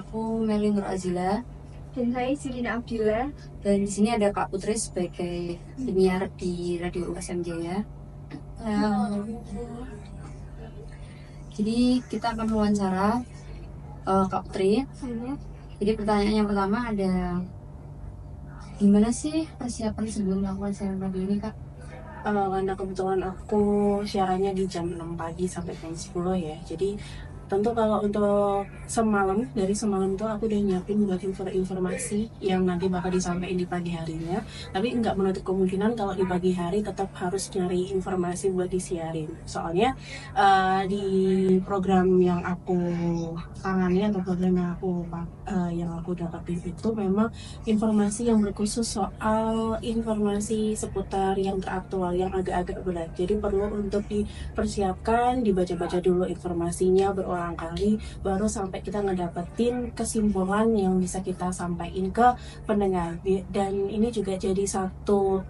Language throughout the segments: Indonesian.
aku Meli Nur Azila. Dan saya Sirina Abdillah. Dan di sini ada Kak Putri sebagai penyiar di Radio USM Jaya. Jadi kita akan wawancara Kak Putri. Jadi pertanyaan yang pertama ada, gimana sih persiapan sebelum melakukan siaran radio ini, Kak? Karena kebetulan aku siarannya di jam 6 pagi sampai jam 10 ya. Jadi tentu kalau untuk dari semalam tuh aku udah nyiapin buat informasi yang nanti bakal disampaikan di pagi harinya. Tapi nggak menutup kemungkinan kalau di pagi hari tetap harus nyari informasi buat disiarin. Soalnya di program yang aku tangani atau program yang aku dapetin itu memang informasi yang berkhusus soal informasi seputar yang teraktual, yang agak-agak berat. Jadi perlu untuk dipersiapkan, dibaca-baca dulu informasinya berulang kali, baru sampai kita ngedapetin kesimpulan yang bisa kita sampaikan ke pendengar. Dan ini juga jadi satu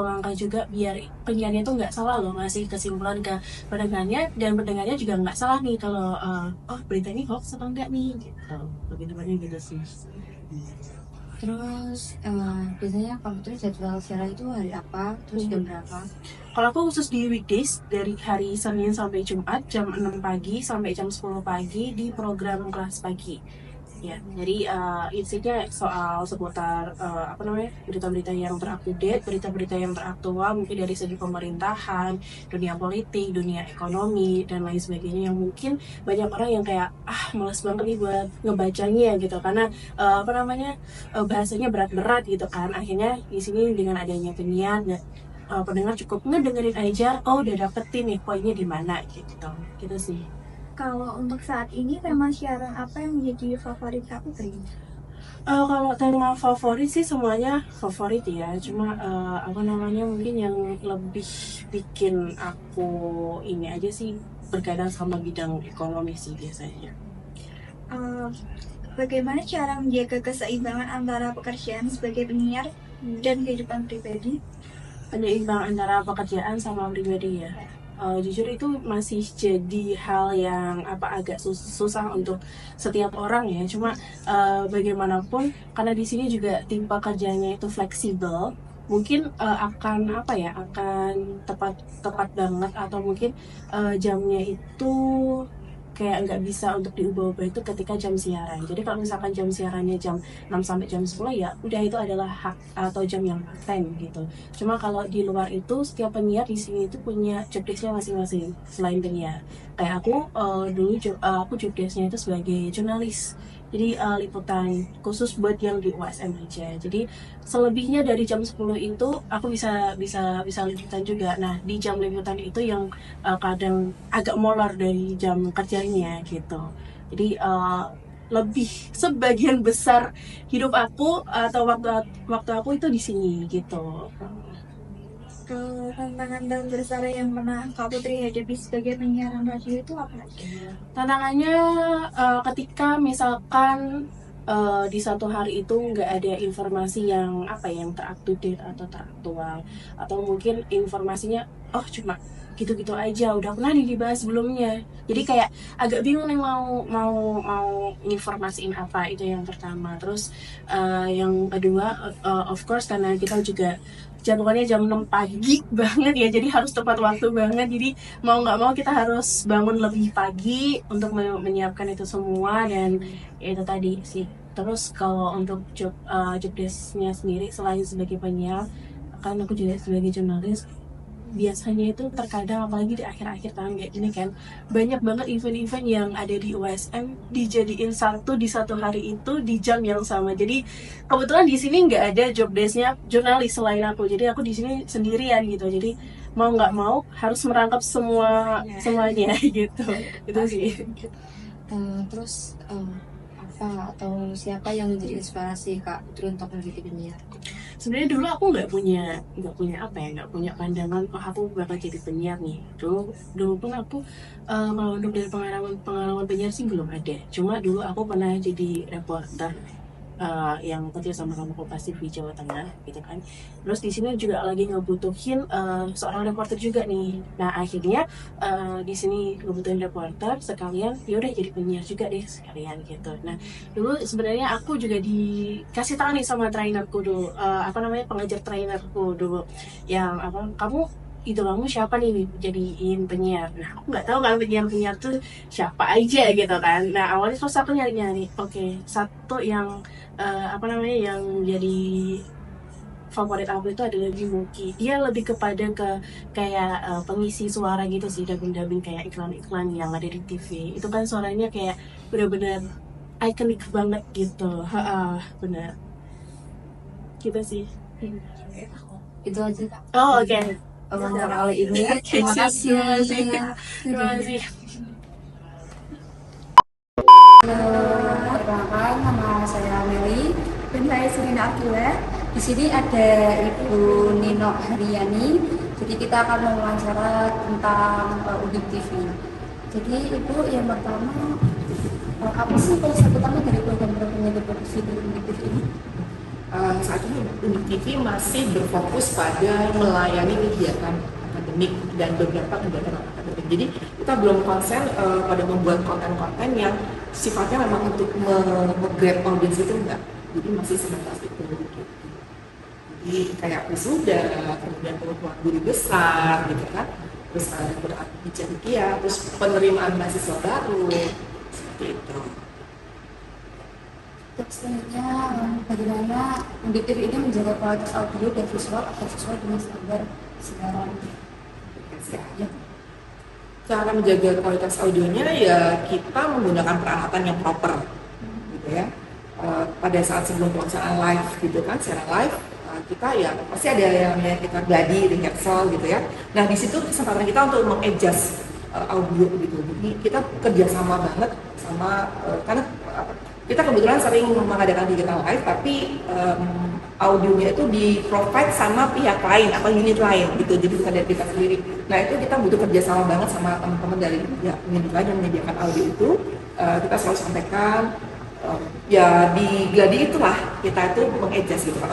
langkah juga biar penyiarnya tuh nggak salah loh ngasih kesimpulan ke pendengarnya, dan pendengarnya juga nggak salah nih kalau berita ini hoax atau enggak nih gitu. Lebih tepatnya gitu sih. Terus biasanya Kak Putri jadwal siaran itu hari apa? Terus jam berapa? Kalau aku khusus di weekdays, dari hari Senin sampai Jumat jam 6 pagi sampai jam 10 pagi di program Kelas Pagi. Ya, jadi isinya soal seputar berita-berita yang terupdate, berita-berita yang teraktual, mungkin dari segi pemerintahan, dunia politik, dunia ekonomi, dan lain sebagainya, yang mungkin banyak orang yang kayak malas banget nih buat ngebacanya gitu, karena bahasanya berat-berat gitu kan. Akhirnya di sini dengan adanya penyiar, pendengar cukup ngedengerin aja, udah dapetin nih poinnya di mana gitu sih. Kalau untuk saat ini, tema siaran apa yang menjadi favorit Kak Putri? Kalau tema favorit sih semuanya favorit ya, cuma mungkin yang lebih bikin aku ini aja sih berkaitan sama bidang ekonomi sih biasanya. Bagaimana cara menjaga keseimbangan antara pekerjaan sebagai penyiar dan kehidupan pribadi? Penyeimbang antara pekerjaan sama pribadi ya. Jujur itu masih jadi hal yang agak susah untuk setiap orang ya. Cuma bagaimanapun, karena di sini juga tim pekerjaannya itu fleksibel, mungkin akan tepat banget, atau mungkin jamnya itu kayak nggak bisa untuk diubah-ubah itu ketika jam siaran. Jadi kalau misalkan jam siarannya jam 6 sampai jam 10 ya udah, itu adalah hak atau jam yang time gitu. Cuma kalau di luar itu, setiap penyiar di sini itu punya job desk-nya masing-masing selain penyiar. Kayak aku dulu aku job desk-nya itu sebagai jurnalis. Jadi liputan khusus buat yang di USM aja. Jadi selebihnya dari jam 10 itu aku bisa liputan juga. Nah, di jam liputan itu yang kadang agak molor dari jam kerjanya gitu. Jadi lebih sebagian besar hidup aku atau waktu aku itu di sini gitu. Kalau tantangan terbesar yang pernah Kak Putri hadapi sebagai penyiar radio itu apa aja? Tantangannya ketika misalkan di satu hari itu nggak ada informasi yang terupdate atau teraktual, atau mungkin informasinya cuma gitu-gitu aja, udah pernah dibahas sebelumnya. Jadi kayak agak bingung nih mau informasiin apa, itu yang pertama. Terus yang kedua, of course karena kita juga jadwalnya jam 6 pagi banget ya, jadi harus tepat waktu banget. Jadi mau nggak mau kita harus bangun lebih pagi untuk menyiapkan itu semua, dan ya itu tadi sih. Terus kalau untuk job desk-nya sendiri, selain sebagai penyiar, kan aku juga sebagai jurnalis, biasanya itu terkadang apalagi di akhir-akhir tahun kayak gini kan, banyak banget event-event yang ada di USM dijadiin satu di satu hari itu di jam yang sama. Jadi kebetulan di sini nggak ada job desk-nya jurnalis selain aku, jadi aku di sini sendirian gitu. Jadi mau nggak mau harus merangkap semuanya gitu. Itu sih. Terus apa atau siapa yang menjadi inspirasi Kak Putri untuk menjadi penyiar? Sebenarnya dulu aku nggak punya pandangan aku bakal jadi penyiar nih. Dulu pun aku kalau untuk dari pengalaman penyiar sih belum ada. Cuma dulu aku pernah jadi reporter yang kerja sama kamu Kompas TV Jawa Tengah gitu kan. Terus di sini juga lagi ngebutuhin seorang reporter juga nih. Nah akhirnya di sini ngebutuhin reporter sekalian, ya udah jadi penyiar juga deh sekalian gitu. Nah dulu sebenarnya aku juga dikasih tahu nih sama trainerku dulu, pengajar trainerku dulu, yang kamu idolamu siapa nih jadiin penyiar. Nah aku nggak tahu kan penyiar tuh siapa aja gitu kan. Nah awalnya terus aku nyari oke, satu yang yang jadi favorit aku itu adalah Jimuki. Dia lebih kepada kayak pengisi suara gitu sih, dubbing kayak iklan-iklan yang ada di TV. Itu kan suaranya kayak benar-benar ikonik banget gitu. Benar. Gitu sih. Itu aja Kak. Oh oke. Wawancara kali ini. Terima kasih. Terima kasih. Perkenalkan, nama saya Meli. Dan saya Serina Akila. Di sini ada Ibu Nino Haryani. Jadi kita akan mewawancara tentang Undip TV. Jadi Ibu, yang pertama, apa sih konsep utama dari program-program yang diproduksi di Undip TV ini? Saat ini Undip TV masih berfokus pada melayani kegiatan akademik dan beberapa kegiatan akademik. Jadi kita belum konsen pada membuat konten-konten yang sifatnya memang untuk nge-grab audiens itu enggak. Jadi masih sebatas itu. Jadi kayak wisuda, kemudian pengumuman guru besar gitu kan, terus berbicara, terus penerimaan mahasiswa baru seperti itu. Selanjutnya, bagaimana Undip TV ini menjaga kualitas audio dan visual agar sesuai dengan standar siaran? Ya. Cara menjaga kualitas audionya ya kita menggunakan peralatan yang proper, gitu ya. Pada saat sebelum pelaksanaan live gitu kan, secara live kita ya pasti ada yang kita gladi, rehearsal gitu ya. Nah di situ kesempatan kita untuk mengadjust audio gitu. Jadi kita kerjasama banget sama karena kita kebetulan sering mengadakan digital live, tapi audionya itu di-provide sama pihak lain atau unit lain gitu, jadi bukan dari kita sendiri. Nah itu kita butuh kerjasama banget sama teman-teman dari unit lain yang menyediakan audio itu. Kita selalu sampaikan, ya di gladi itulah kita itu mengadjust gitu kan.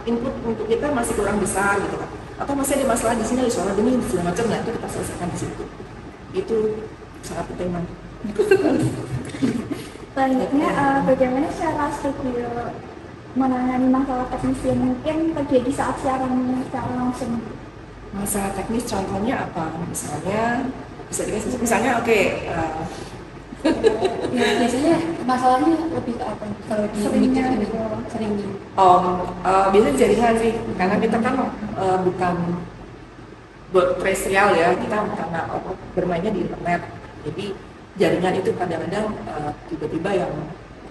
Input untuk kita masih kurang besar gitu kan, atau masih ada masalah di sini, ada suara demi segala macam. Nah itu kita selesaikan di situ. Itu sangat penting banget. Selanjutnya, bagaimana cara studio menangani masalah teknis yang mungkin terjadi saat siaran secara langsung? Masalah teknis contohnya apa? Misalnya, bisa dikasih misalnya Ya, biasanya masalahnya lebih ke apa? Kalau di Undip TV ini seringnya. Biasanya jaringan sih, karena kita kan bukan terrestrial ya, kita karena bermainnya di internet, jadi jaringan itu kadang-kadang tiba-tiba yang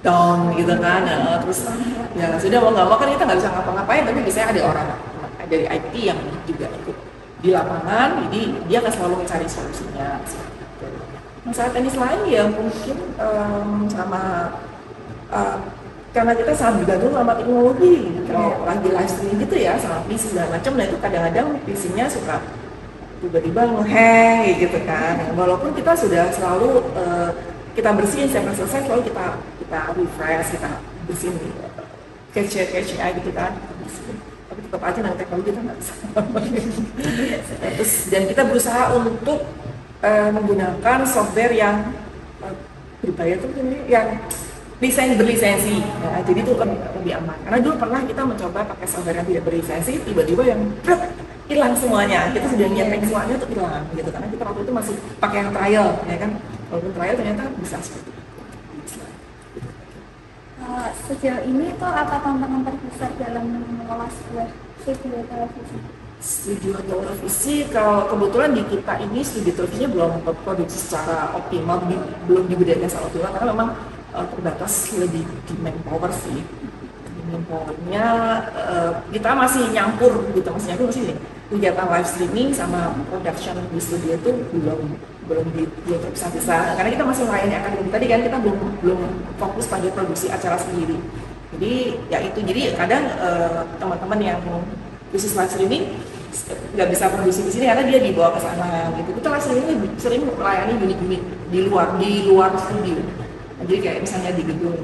down gitu kan, terus ya sudah mau nggak mau kan kita nggak bisa ngapa-ngapain, tapi biasanya ada orang dari IT yang juga ikut di lapangan, jadi dia akan selalu mencari solusinya. Masalah teknis lain ya mungkin karena kita sangat bergantung sama teknologi, kalau lagi live streaming gitu ya, sama PC segala macam, nah itu kadang-kadang PC-nya suka tiba-tiba nge-hang gitu kan. Walaupun kita sudah selalu kita bersihin sampai selesai, selalu kita refresh, kita bersihin cache gitu kan, tapi tetap aja nanti teknologi kita nggak bisa. Terus dan kita berusaha untuk menggunakan software yang berbayar tuh yang berlisensi, ya, jadi itu lebih aman. Karena dulu pernah kita mencoba pakai software yang tidak berlisensi, tiba-tiba yang hilang semuanya. Kita sudah nyeting semuanya tuh hilang gitu, karena kita waktu itu masih pakai yang trial, ya kan. Walaupun trial ternyata bisa seperti itu. Sejauh ini tuh apa tantangan terbesar dalam mengelola sebuah studio televisi? Studio televisi, kalau kebetulan di kita ini studio televisinya belum berproduksi secara optimal, belum dibudidayakan secara optimal karena memang terbatas lebih di manpower sih. Manpowernya kita masih nyampur masih kegiatan live streaming sama production di studio itu belum terpisah-pisah karena kita masih melayani akademik tadi kan, kita belum fokus pada produksi acara sendiri. Jadi ya itu, jadi kadang teman-teman yang bisnis live streaming nggak bisa produksi di sini karena dia dibawa ke sana gitu. Kita live streaming sering melayani unit-unit di luar studio. Jadi kayak misalnya di gedung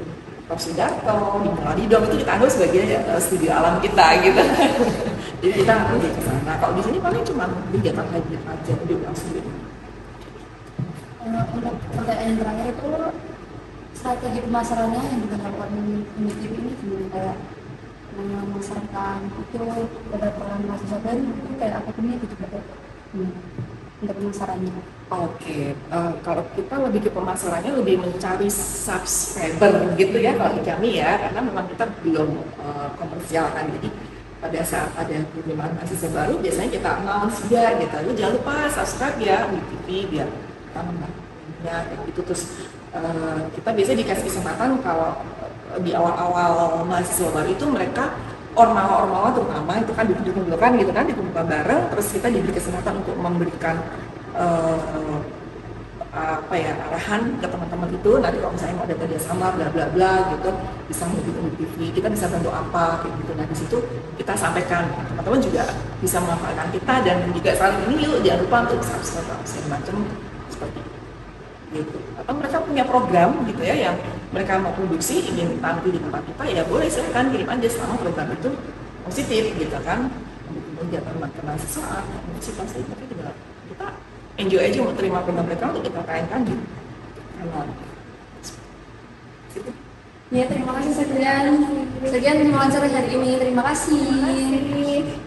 Prof. Sudarto, di Meladidom itu kita anggap sebagai studio alam kita gitu. Jadi kita nggak pergi ke sana. Kalau di sini paling cuma kegiatan hybrid aja, udah langsung gitu. Untuk pertanyaan yang terakhir itu strategi pemasarannya yang dilakukan Unitv ini gimana, kayak memasarkan itu pada para mahasiswa baru itu kayak apa punya gitu Pak? Untuk pemasarannya. Oke, kalau kita lebih ke pemasarannya lebih mencari subscriber gitu ya kalau di kami ya, karena memang kita belum komersial kan, jadi pada saat ada penerimaan mahasiswa baru biasanya kita announce juga gitu, lu jangan lupa subscribe ya di TV biar kita menangnya kayak gitu. Terus kita biasanya dikasih kesempatan kalau di awal-awal mahasiswa baru itu mereka ormawa terutama itu kan dikumpulkan gitu kan, dikumpulkan bareng, terus kita diberi kesempatan untuk memberikan arahan ke teman-teman itu, nanti kalau misalnya mau ada kerjasama bla bla bla gitu, bisa mengikuti TV, kita bisa bantu apa kayak gitu. Nah di situ kita sampaikan, teman-teman juga bisa memanfaatkan kita dan juga saling ini yuk jangan lupa untuk subscribe segala macam seperti gitu. Atau mereka punya program gitu ya yang mereka mau produksi ingin tampil di tempat kita, ya boleh silakan kirim aja selama program itu positif gitu kan, kemudian teman-teman mahasiswa pasti tapi juga kita enjoy aja mau terima program mereka untuk kita tayangkan di kanal. Ya, terima kasih Sekian terima kasih hari ini. Terima kasih.